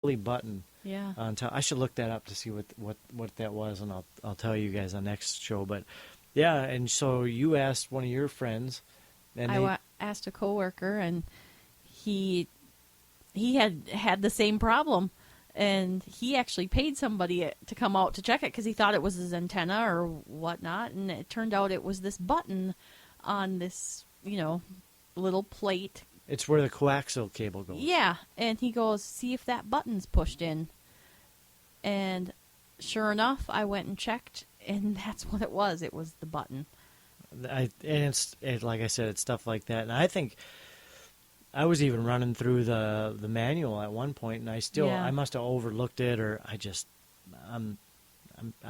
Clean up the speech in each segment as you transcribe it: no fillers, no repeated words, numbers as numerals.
button Yeah. on top. I should look that up to see what that was, and I'll tell you guys on next show. But yeah, and so you asked one of your friends, and Asked a coworker, and he had the same problem, and he actually paid somebody to come out to check it because he thought it was his antenna or whatnot, and it turned out it was this button on this little plate. it's where the coaxial cable goes. Yeah, and he goes, see if that button's pushed in. And sure enough, I went and checked, and that's what it was. It was the button. And it's like I said, it's stuff like that. And I think I was even running through the manual at one point, and I must have overlooked it, or I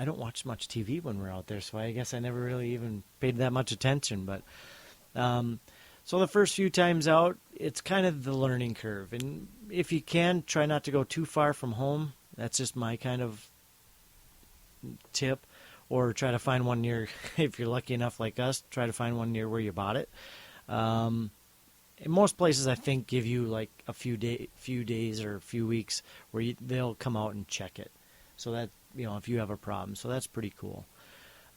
don't watch much TV when we're out there, so I guess I never really even paid that much attention. But so the first few times out, it's kind of the learning curve, and if you can, try not to go too far from home. That's just my kind of tip. Or try to find one near, if you're lucky enough like us, try to find one near where you bought it. In most places, I think, give you like a few days or a few weeks where they'll come out and check it. So that, if you have a problem. So that's pretty cool.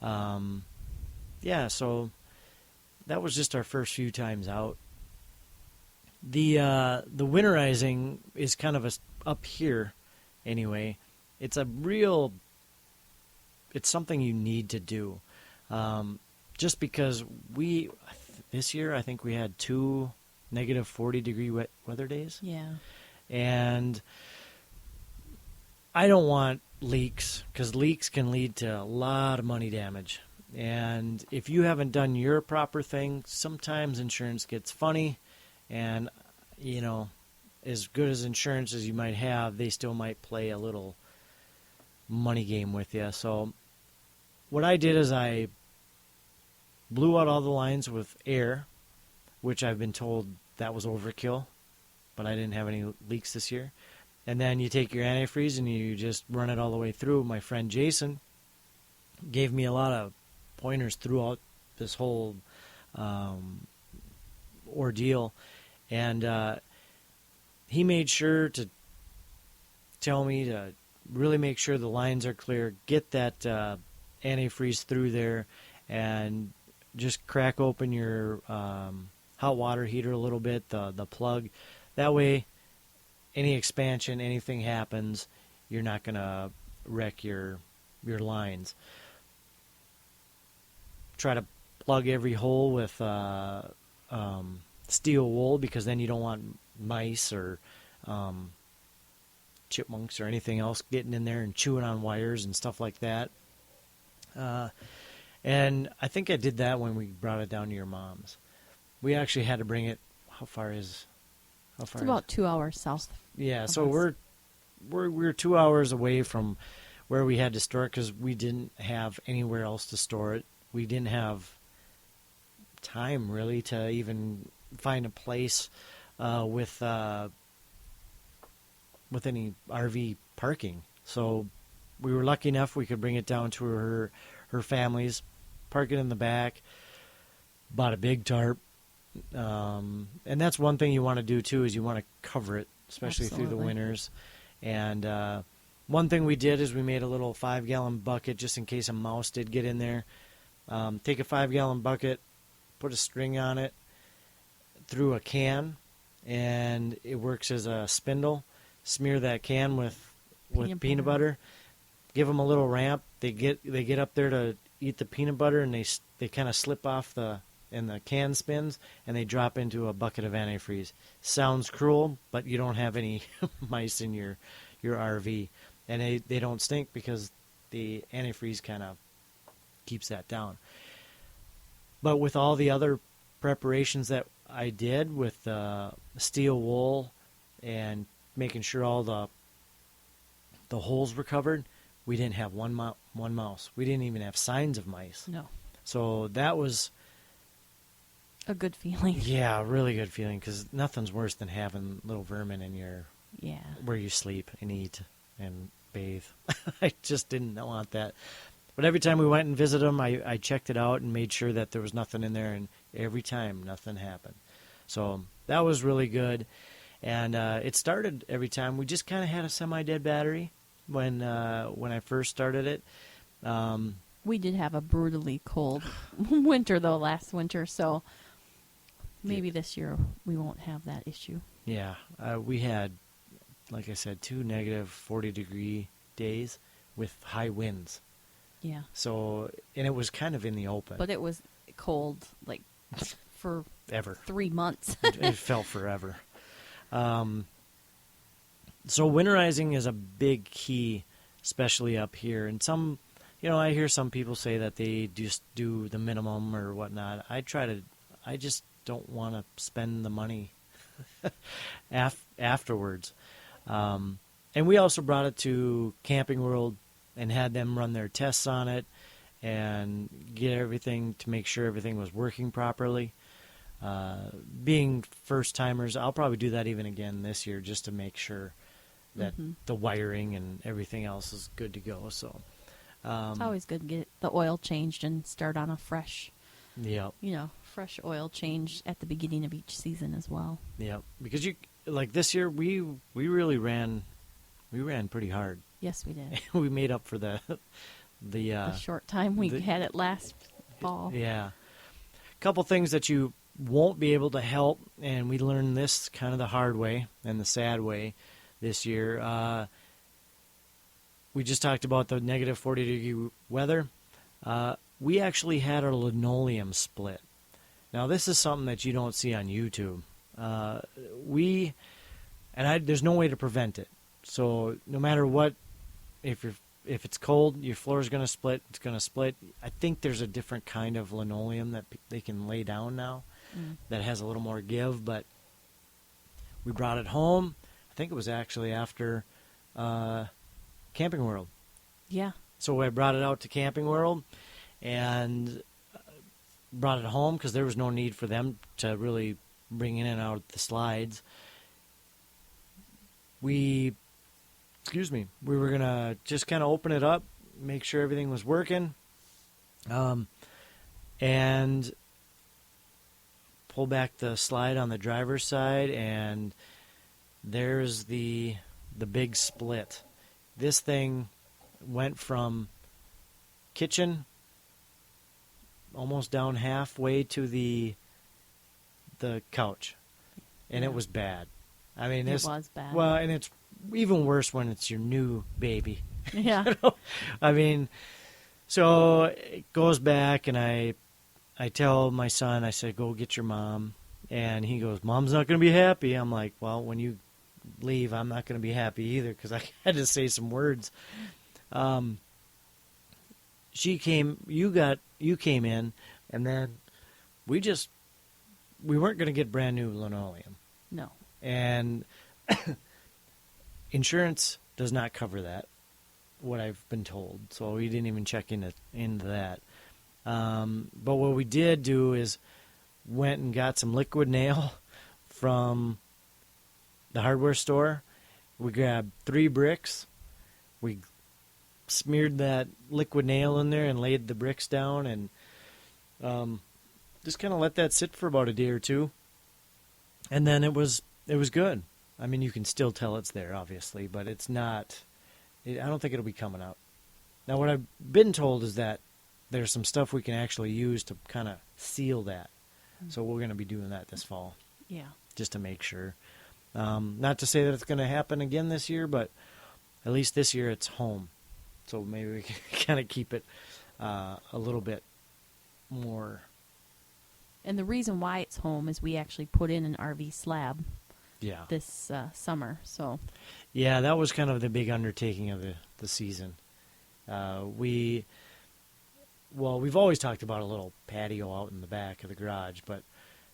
Yeah, so that was just our first few times out. The winterizing is kind of up here anyway. It's something you need to do. Just because this year, I think we had 2 negative 40-degree weather days. Yeah. And I don't want leaks, because leaks can lead to a lot of money damage. And if you haven't done your proper thing, sometimes insurance gets funny. And, as good as insurance as you might have, they still might play a little money game with you. So what I did is I blew out all the lines with air, which I've been told that was overkill, but I didn't have any leaks this year. And then you take your antifreeze and you just run it all the way through. My friend Jason gave me a lot of pointers throughout this whole ordeal, and he made sure to tell me to really make sure the lines are clear, get that antifreeze through there, and just crack open your hot water heater a little bit, the plug. That way, any expansion, anything happens, you're not going to wreck your lines. Try to plug every hole with steel wool, because then you don't want mice or chipmunks or anything else getting in there and chewing on wires and stuff like that. And I think I did that when we brought it down to your mom's. We actually had to bring it. How far is? It's about 2 hours south. Yeah, so we're 2 hours away from where we had to store it, because we didn't have anywhere else to store it. We didn't have time really to even find a place with any RV parking. So we were lucky enough we could bring it down to her family's, park it in the back, bought a big tarp. And that's one thing you want to do too, is you want to cover it, especially through the winters. And one thing we did is we made a little 5-gallon bucket just in case a mouse did get in there. Take a 5-gallon bucket, put a string on it through a can, and it works as a spindle. Smear that can with peanut butter. Give them a little ramp. They get up there to eat the peanut butter, and they kind of slip off and the can spins, and they drop into a bucket of antifreeze. Sounds cruel, but you don't have any mice in your RV, and they don't stink because the antifreeze kind of keeps that down. But with all the other preparations that I did with steel wool and making sure all the holes were covered, we didn't have one mouse. We didn't even have signs of mice. No. So that was a good feeling. Yeah, a really good feeling, because nothing's worse than having little vermin in where you sleep and eat and bathe. I just didn't want that. But every time we went and visited them, I checked it out and made sure that there was nothing in there, and every time nothing happened. So that was really good. And it started every time. We just kind of had a semi-dead battery when I first started it. We did have a brutally cold winter, though, last winter, so maybe this year we won't have that issue. Yeah, we had, like I said, 2 negative 40-degree days with high winds. Yeah. So, and it was kind of in the open. But it was cold, like, for Ever. 3 months. It felt forever. So winterizing is a big key, especially up here. And some, I hear some people say that they just do the minimum or whatnot. I just don't want to spend the money afterwards. And we also brought it to Camping World and had them run their tests on it and get everything to make sure everything was working properly. Being first-timers, I'll probably do that even again this year just to make sure that the wiring and everything else is good to go. So It's always good to get the oil changed and start on a fresh, fresh oil change at the beginning of each season as well. Yeah, because this year we really ran pretty hard. Yes, we did. We made up for the short time we had it last fall. Yeah. A couple things that you won't be able to help, and we learned this kind of the hard way and the sad way this year. We just talked about the negative 40-degree weather. We actually had our linoleum split. Now, this is something that you don't see on YouTube. There's no way to prevent it. So no matter what, if it's cold, your floor is going to split. It's going to split. I think there's a different kind of linoleum that they can lay down now that has a little more give. But we brought it home. I think it was actually after Camping World. Yeah. So I brought it out to Camping World and brought it home because there was no need for them to really bring in and out the slides. We were going to just kind of open it up, make sure everything was working, and pull back the slide on the driver's side, and there's the big split. This thing went from kitchen almost down halfway to the couch, and it was bad. I mean, it was bad. Well, and it's even worse when it's your new baby. Yeah. I mean, so it goes back, and I tell my son, I said, go get your mom. And he goes, Mom's not going to be happy. I'm like, well, when you leave, I'm not going to be happy either, because I had to say some words. You came in, and then we weren't going to get brand new linoleum. No. And insurance does not cover that, what I've been told. So we didn't even check into that. But what we did do is went and got some liquid nail from the hardware store. We grabbed 3 bricks. We smeared that liquid nail in there and laid the bricks down, and just kind of let that sit for about a day or two. And then it was good. I mean, you can still tell it's there, obviously, but it's not. I don't think it'll be coming out. Now, what I've been told is that there's some stuff we can actually use to kind of seal that. So we're going to be doing that this fall. Yeah. Just to make sure. Not to say that it's going to happen again this year, but at least this year it's home. So maybe we can kind of keep it a little bit more. And the reason why it's home is we actually put in an RV slab. Yeah. This summer, so. Yeah, that was kind of the big undertaking of the season. We've always talked about a little patio out in the back of the garage, but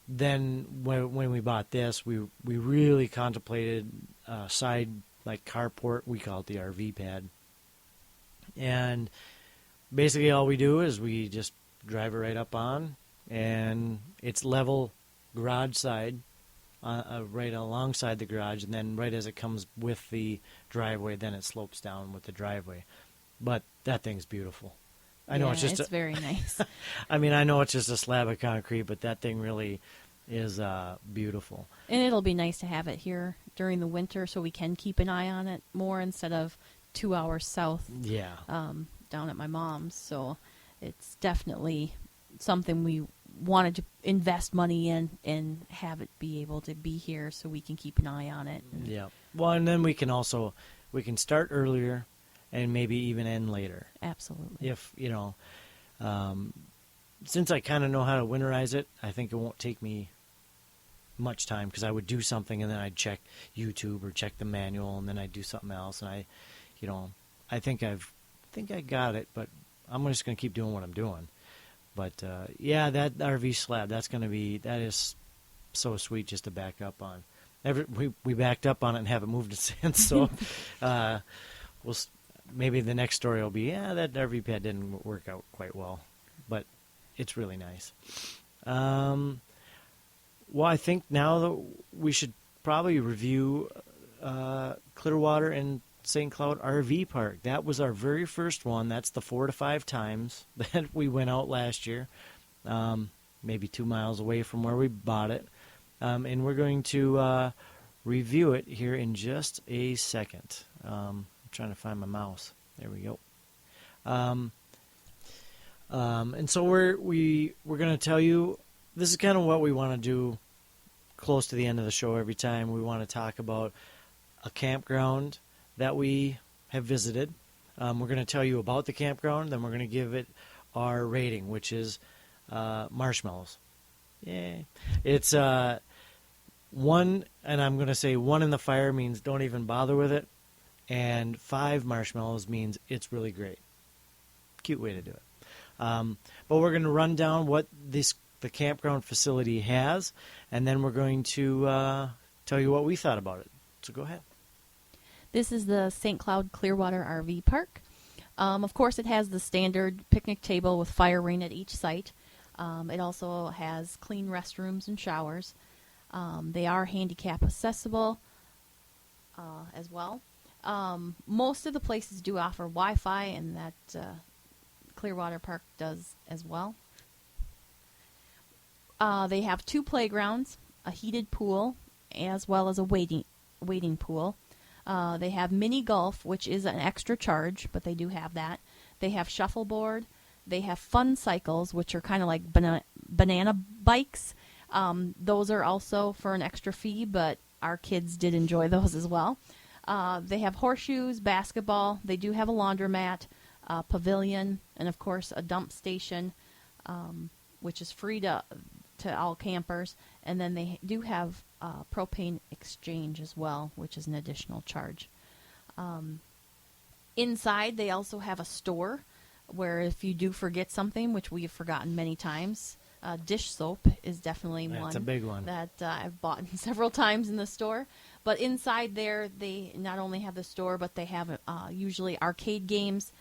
then when we bought this, we really contemplated side, like carport. We call it the RV pad. And basically all we do is we just drive it right up on, and it's level garage side, right alongside the garage, and then right as it comes with the driveway, then it slopes down with the driveway. But that thing's beautiful. I know it's very nice. I mean, I know it's just a slab of concrete, but that thing really, is beautiful. And it'll be nice to have it here during the winter so we can keep an eye on it more instead of 2 hours south Yeah. down at my mom's. So it's definitely something we wanted to invest money in and have it be able to be here so we can keep an eye on it. Yeah. Well, and then we can start earlier and maybe even end later. Absolutely. If, since I kind of know how to winterize it, I think it won't take me much time because I would do something and then I'd check YouTube or check the manual and then I'd do something else. And I think I got it, but I'm just going to keep doing what I'm doing. But, that RV slab, that is so sweet just to back up on. We backed up on it and haven't moved it since, so maybe the next story will be, that RV pad didn't work out quite well, but it's really nice. Well, I think now that we should probably review Clearwater and St. Cloud RV Park. That was our very first one. That's the 4 to 5 times that we went out last year, maybe 2 miles away from where we bought it. And we're going to review it here in just a second. I'm trying to find my mouse. There we go. And so we're going to tell you, this is kind of what we want to do close to the end of the show every time. We want to talk about a campground that we have visited. We're going to tell you about the campground, then we're going to give it our rating, which is Marshmallows. Yay. It's 1, and I'm going to say 1 in the fire means don't even bother with it, and 5 marshmallows means it's really great. Cute way to do it. But we're going to run down what the campground facility has, and then we're going to tell you what we thought about it. So go ahead. This is the St. Cloud Clearwater RV Park. Of course, it has the standard picnic table with fire ring at each site. It also has clean restrooms and showers. They are handicap accessible as well. Most of the places do offer Wi-Fi, and that Clearwater Park does as well. They have 2 playgrounds, a heated pool, as well as a waiting pool. They have mini golf, which is an extra charge, but they do have that. They have shuffleboard. They have fun cycles, which are kind of like banana bikes. Those are also for an extra fee, but our kids did enjoy those as well. They have horseshoes, basketball. They do have a laundromat, a pavilion, and of course a dump station, which is free to all campers. And then they do have propane exchange as well, which is an additional charge. Inside, they also have a store where if you do forget something, which we have forgotten many times, dish soap is definitely one. That's a big one. That I've bought several times in the store. But inside there, they not only have the store, but they have usually arcade games,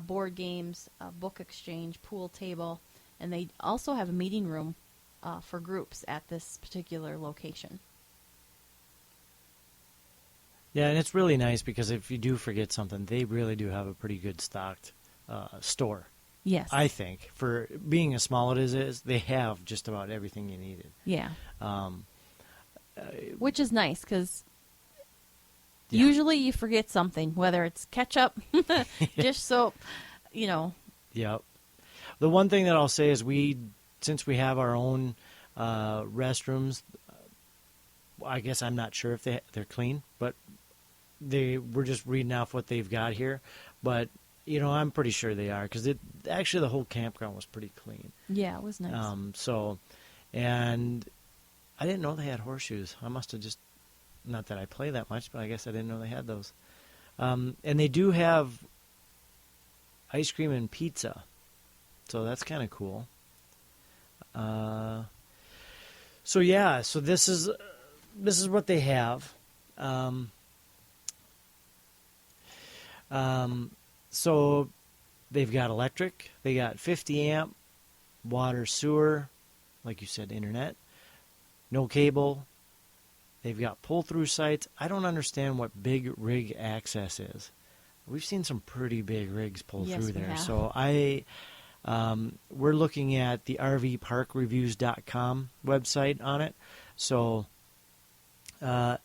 board games, book exchange, pool table, and they also have a meeting room for groups at this particular location. Yeah, and it's really nice because if you do forget something, they really do have a pretty good stocked store. Yes. I think. For being as small as it is, they have just about everything you needed. Yeah. Which is nice because usually you forget something, whether it's ketchup, dish soap, Yep. The one thing that I'll say is since we have our own restrooms, I guess I'm not sure if they're clean, but we're just reading off what they've got here. But, I'm pretty sure they are because actually the whole campground was pretty clean. Yeah, it was nice. And I didn't know they had horseshoes. I must have just, not that I play that much, but I guess I didn't know they had those. And they do have ice cream and pizza, so that's kind of cool. So this is what they have. So they've got electric, they got 50 amp, water, sewer, like you said, internet, no cable. They've got pull-through sites. I don't understand what big rig access is. We've seen some pretty big rigs pull through there. Have. So I We're looking at the rvparkreviews.com website on it. So I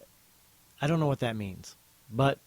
don't know what that means, but